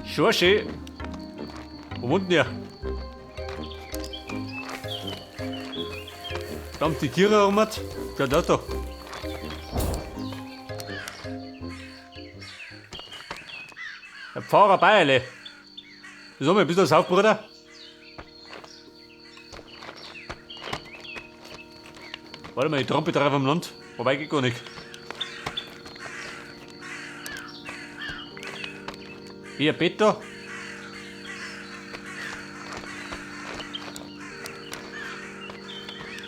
Schorschi, wo wohnt denn ihr? Da haben die Tiere herum. Ja, da. Der Pfarrer Bayerle. Sag mal, bist du ein Saufbruder? Warte mal, die Trompe drauf am Land. Wobei geht gar nicht. Hier, Peter.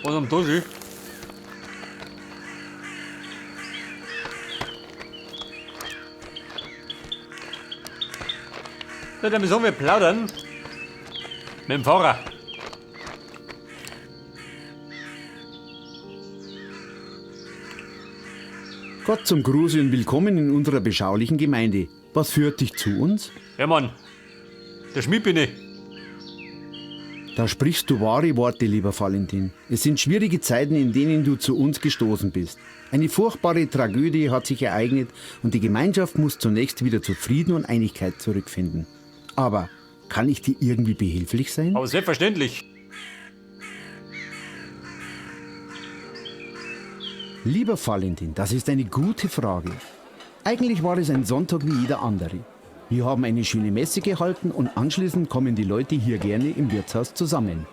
Was am da sie? Na, dann sagen wir plaudern. Mit dem Fahrer. Gott zum Gruße und willkommen in unserer beschaulichen Gemeinde. Was führt dich zu uns? Ja, Mann. Der Schmied bin ich. Da sprichst du wahre Worte, lieber Valentin. Es sind schwierige Zeiten, in denen du zu uns gestoßen bist. Eine furchtbare Tragödie hat sich ereignet und die Gemeinschaft muss zunächst wieder zu Frieden und Einigkeit zurückfinden. Aber kann ich dir irgendwie behilflich sein? Aber selbstverständlich. Lieber Valentin, das ist eine gute Frage. Eigentlich war es ein Sonntag wie jeder andere. Wir haben eine schöne Messe gehalten und anschließend kommen die Leute hier gerne im Wirtshaus zusammen.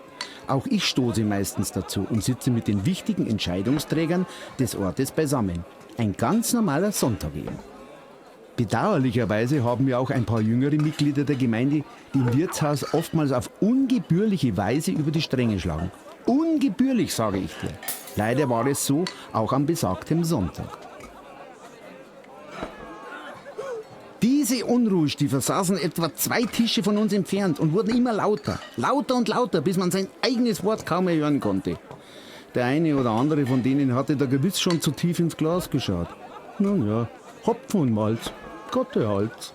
Auch ich stoße meistens dazu und sitze mit den wichtigen Entscheidungsträgern des Ortes beisammen. Ein ganz normaler Sonntag eben. Bedauerlicherweise haben wir auch ein paar jüngere Mitglieder der Gemeinde, die im Wirtshaus oftmals auf ungebührliche Weise über die Stränge schlagen. Ungebührlich, sage ich dir. Leider war es so, auch am besagten Sonntag. Diese Unruhestifter saßen etwa 2 Tische von uns entfernt und wurden immer lauter. Lauter und lauter, bis man sein eigenes Wort kaum mehr hören konnte. Der eine oder andere von denen hatte da gewiss schon zu tief ins Glas geschaut. Nun ja, Hopfen und Malz, Gott erhalt's.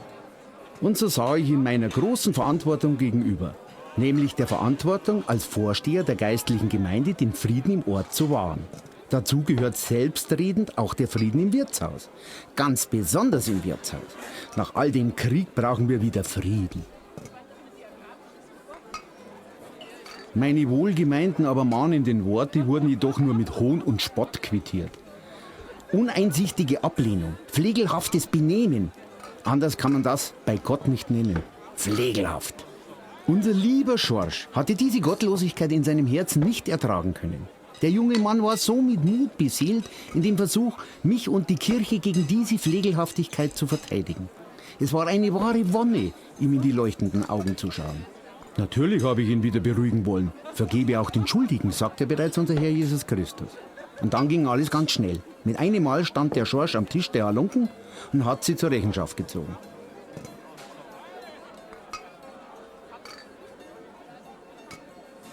Und so sah ich in meiner großen Verantwortung gegenüber. Nämlich der Verantwortung als Vorsteher der geistlichen Gemeinde, den Frieden im Ort zu wahren. Dazu gehört selbstredend auch der Frieden im Wirtshaus. Ganz besonders im Wirtshaus. Nach all dem Krieg brauchen wir wieder Frieden. Meine wohlgemeinten, aber mahnenden Worte wurden jedoch nur mit Hohn und Spott quittiert. Uneinsichtige Ablehnung, pflegelhaftes Benehmen. Anders kann man das bei Gott nicht nennen. Pflegelhaft. Unser lieber Schorsch hatte diese Gottlosigkeit in seinem Herzen nicht ertragen können. Der junge Mann war so mit Mut beseelt in dem Versuch, mich und die Kirche gegen diese Pflegelhaftigkeit zu verteidigen. Es war eine wahre Wonne, ihm in die leuchtenden Augen zu schauen. Natürlich habe ich ihn wieder beruhigen wollen. Vergebe auch den Schuldigen, sagt ja bereits unser Herr Jesus Christus. Und dann ging alles ganz schnell. Mit einem Mal stand der Schorsch am Tisch der Halunken und hat sie zur Rechenschaft gezogen.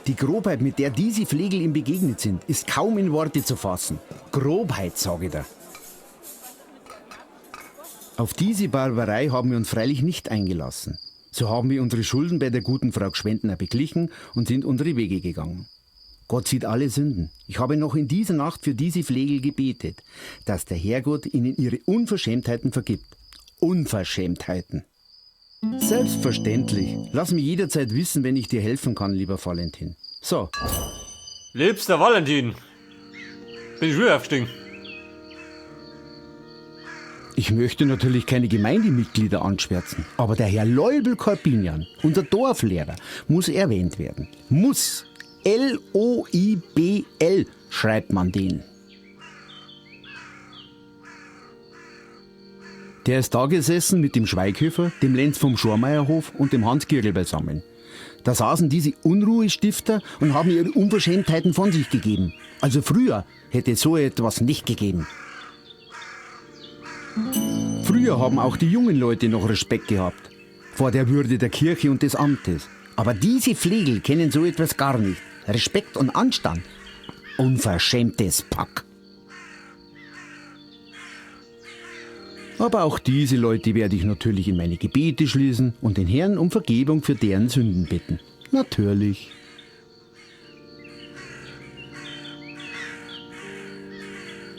Die Grobheit, mit der diese Flegel ihm begegnet sind, ist kaum in Worte zu fassen. Grobheit, sage ich dir. Auf diese Barbarei haben wir uns freilich nicht eingelassen. So haben wir unsere Schulden bei der guten Frau Gschwendner beglichen und sind unsere Wege gegangen. Gott sieht alle Sünden. Ich habe noch in dieser Nacht für diese Flegel gebetet, dass der Herrgott ihnen ihre Unverschämtheiten vergibt. Unverschämtheiten. Selbstverständlich. Lass mich jederzeit wissen, wenn ich dir helfen kann, lieber Valentin. So. Liebster Valentin. Bin ich wieder aufgestiegen. Ich möchte natürlich keine Gemeindemitglieder anschwärzen, aber der Herr Leubel Korbinian, unser Dorflehrer, muss erwähnt werden. Muss. L-O-I-B-L schreibt man den. Der ist da gesessen mit dem Schweighöfer, dem Lenz vom Schormeierhof und dem Hans Girgel beisammen. Da saßen diese Unruhestifter und haben ihre Unverschämtheiten von sich gegeben. Also früher hätte es so etwas nicht gegeben. Früher haben auch die jungen Leute noch Respekt gehabt vor der Würde der Kirche und des Amtes. Aber diese Flegel kennen so etwas gar nicht. Respekt und Anstand. Unverschämtes Pack. Aber auch diese Leute werde ich natürlich in meine Gebete schließen und den Herrn um Vergebung für deren Sünden bitten. Natürlich.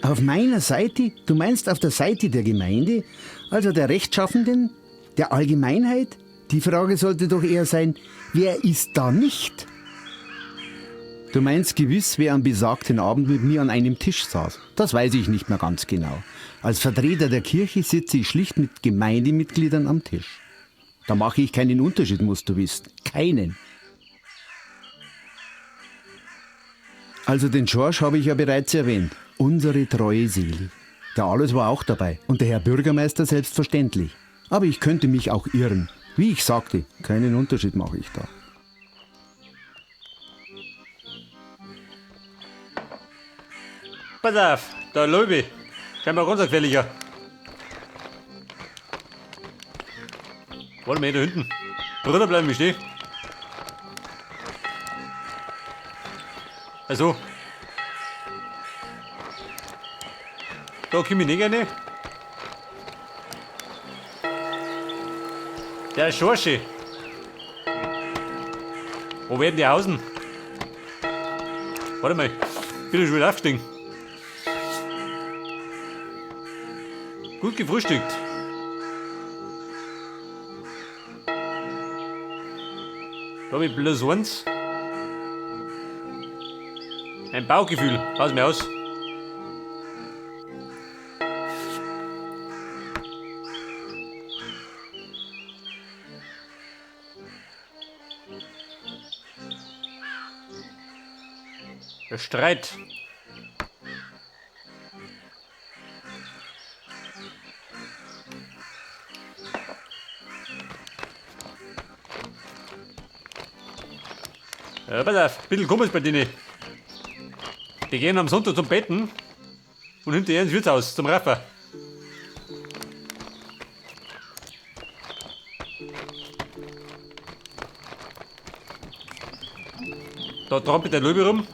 Auf meiner Seite? Du meinst auf der Seite der Gemeinde? Also der Rechtschaffenden? Der Allgemeinheit? Die Frage sollte doch eher sein, wer ist da nicht? Du meinst gewiss, wer am besagten Abend mit mir an einem Tisch saß. Das weiß ich nicht mehr ganz genau. Als Vertreter der Kirche sitze ich schlicht mit Gemeindemitgliedern am Tisch. Da mache ich keinen Unterschied, musst du wissen. Keinen. Also den Schorsch habe ich ja bereits erwähnt. Unsere treue Seele. Der Alois war auch dabei und der Herr Bürgermeister selbstverständlich. Aber ich könnte mich auch irren. Wie ich sagte, keinen Unterschied mache ich da. Pass auf, der Löwe. Scheinbar ganz ein gefährlicher. Warte mal, da hinten. Drunter bleiben wir stehen. Also. Da komme ich nicht gerne. Der Schorsche. Wo werden die hausen? Warte mal, bin ich schon wieder aufgestiegen. Gut gefrühstückt. Da habe ich bloß eins. Ein Bauchgefühl, pass mir aus. Der Streit. Ja, pass auf, ein bisschen komisch bei denen. Die gehen am Sonntag zum Betten und hinterher ins Wirtshaus zum Raffer. Da trampelt der Löwe rum.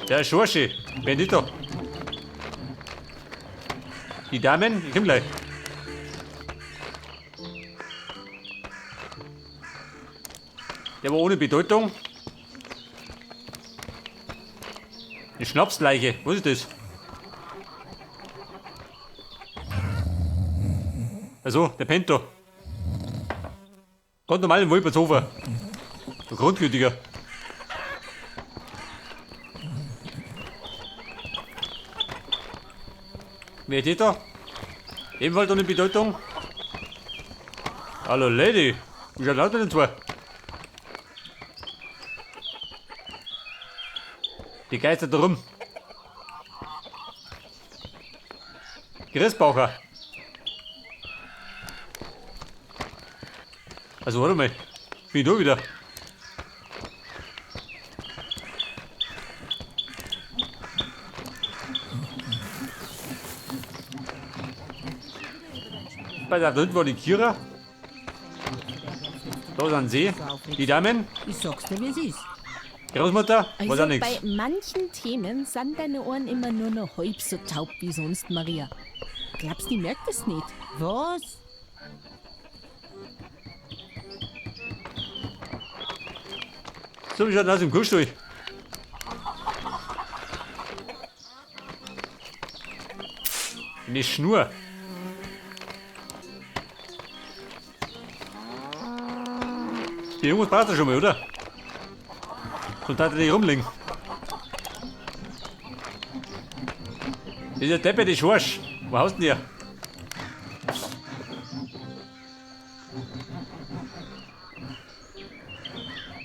Der Schorsche, Bandito. Die Damen, ich komm gleich. Der war ohne Bedeutung. Eine Schnapsleiche, was ist das? Also, der Pento. Ganz normal im Wolpertshofer. Der Grundgültiger. Wer ist das da? Ebenfalls ohne Bedeutung. Hallo Lady, wie schaut aus mit den zwei? Die geistert da rum. Christbaucher. Also warte mal, bin ich da wieder? Bei der hinten war die Kira. Da ist ein See. Die Damen. Ich sag's dir, wie es ist. Großmutter, was Also auch nichts. bei manchen Themen sind deine Ohren immer nur noch halb so taub wie sonst, Maria. Glaubst du, die merkt das nicht? Was? So wie schaut aus im Kuhstall. Eine Schnur. Die Jungs braucht er schon mal, oder? Sonst hat er nicht rumliegen. Das ist der Deppe, die Schorsch. Wo haust denn ihr?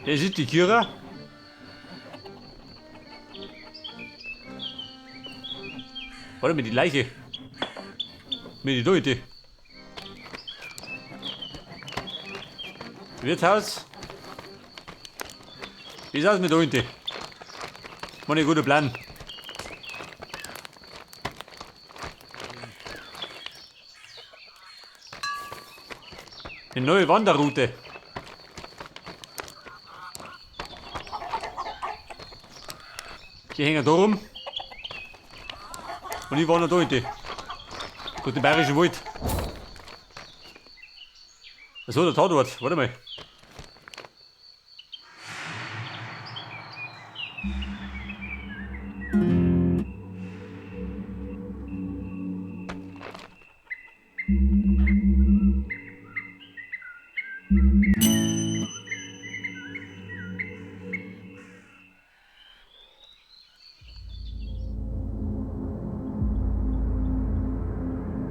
Das ist die Kira. Warte mal, die Leiche. Mit die Leute. Wirtshaus. Wie ist aus mit der Hunde? War ein guter Plan. Eine neue Wanderroute. Die hängen da rum. Und ich war noch da hinten. Durch den Bayerischen Wald. So, der Tatort. Warte mal.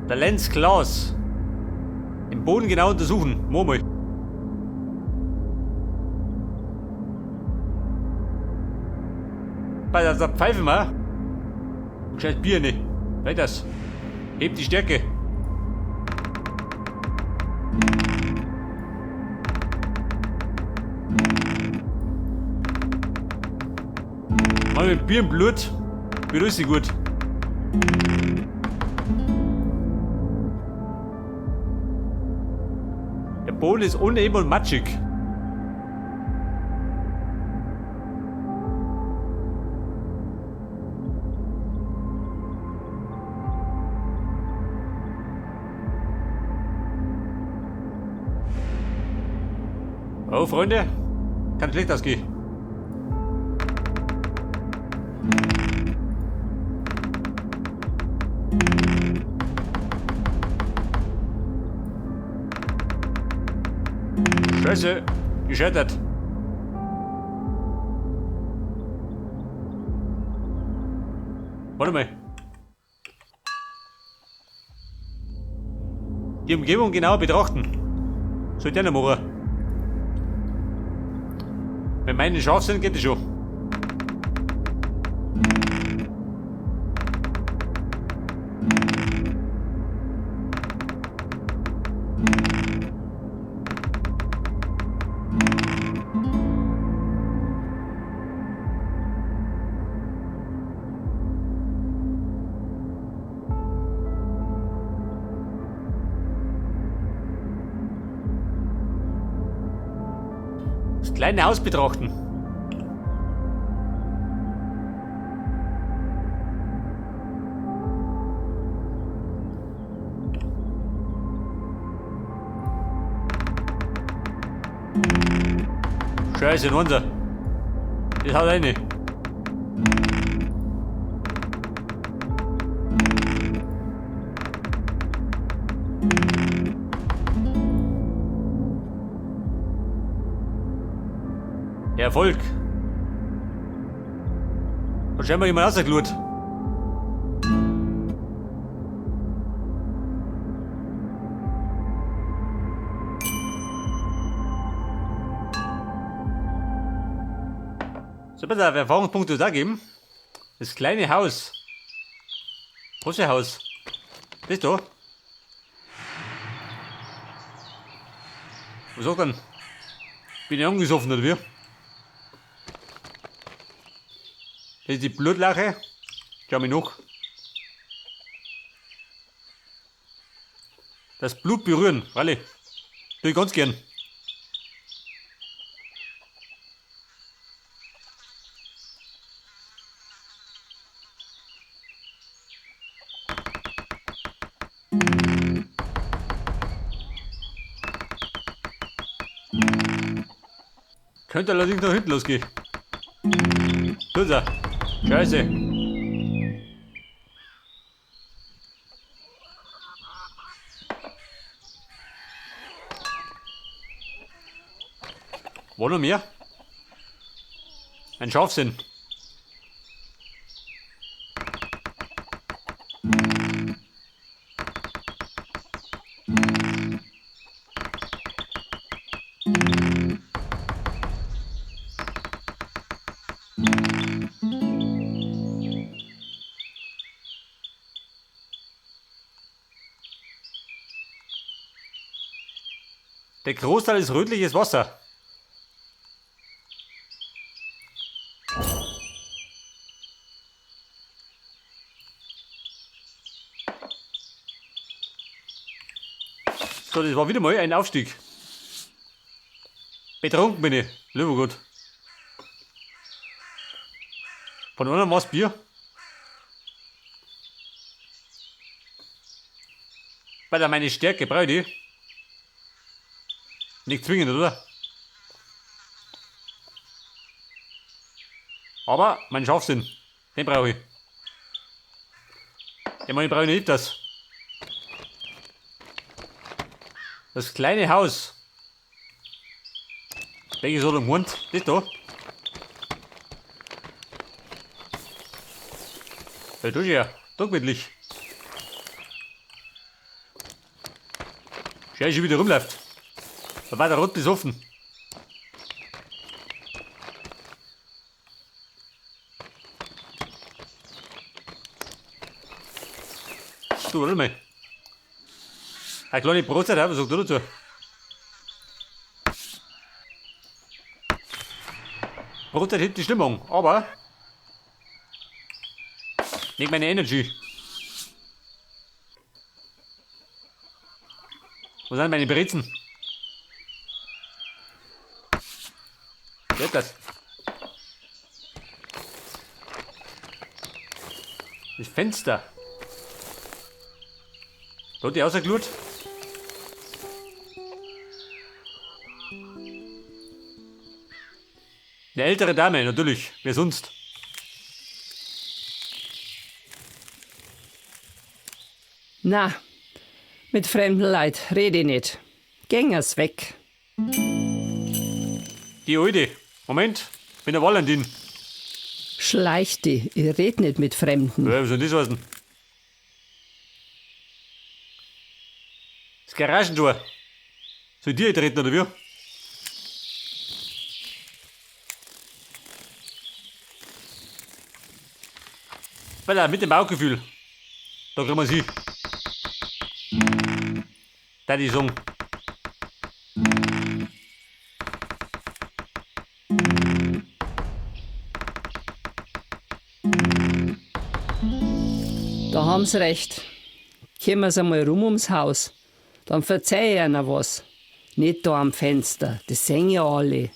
Der Lenz Klaus. Den Boden genau untersuchen. Mal. Bei der Pfeife mal. Gescheit Bier nicht. Weiters. Hebt die Stärke. Mal mit Bier im Blut. Beruhigt sich gut. Der Boden ist uneben und matschig. Oh, Freunde, kann schlecht ausgehen. Scheiße, gescheitert. Warte mal. Die Umgebung genauer betrachten. Sollte ja nicht machen. Wenn meine scharf sind, geht es schon. Das kleine Haus betrachten. Scheiße, unser. Das haut rein. Erfolg. Hat scheinbar jemand rausgeschaut. So, bitte, Erfahrungspunkte da geben. Das kleine Haus. Große Haus. Das da. Was sagt dann? Bin ich angesoffen oder wie? Das ist die Blutlache. Schau mich noch. Das Blut berühren, alle. Tue ich ganz gern. Könnte allerdings nach hinten losgehen. Tut's er. Scheiße. Wo noch mehr? Ein Scharfsinn. Der Großteil ist rötliches Wasser. So, das war wieder mal ein Aufstieg. Betrunken bin ich. Lieber gut. Von einem was Bier. Weil er meine Stärke braucht ich. Nicht zwingend, oder? Aber mein Scharfsinn, den brauche ich. Ich meine, ich brauche nicht das. Das kleine Haus. Welches hat am Mund? Das da. Da tue ich ja. Da gemütlich. Schau, schon wieder rumläuft. Da war der Rot besoffen. Du, warte mal. Eine kleine Brotzeit, was sagst du dazu? Brotzeit hebt die Stimmung, aber nicht meine Energy. Wo sind meine Brezen? Geht das? Das Fenster. Da hat die rausgeschaut. Eine ältere Dame, natürlich. Wer sonst? Na, mit fremden Leid rede ich nicht. Gängers weg. Die Alte. Moment, bin der Valentin. Schleich die, ich red nicht mit Fremden. Ja, was soll das heißen? Das Garagentor. Soll ich dir eintreten oder wie? Voilà, mit dem Bauchgefühl. Da kriegen wir sie. Da die Song. Da haben sie recht. Kommen sie einmal rum ums Haus. Dann verzeih ich ihnen was. Nicht da am Fenster, das sehen ja alle.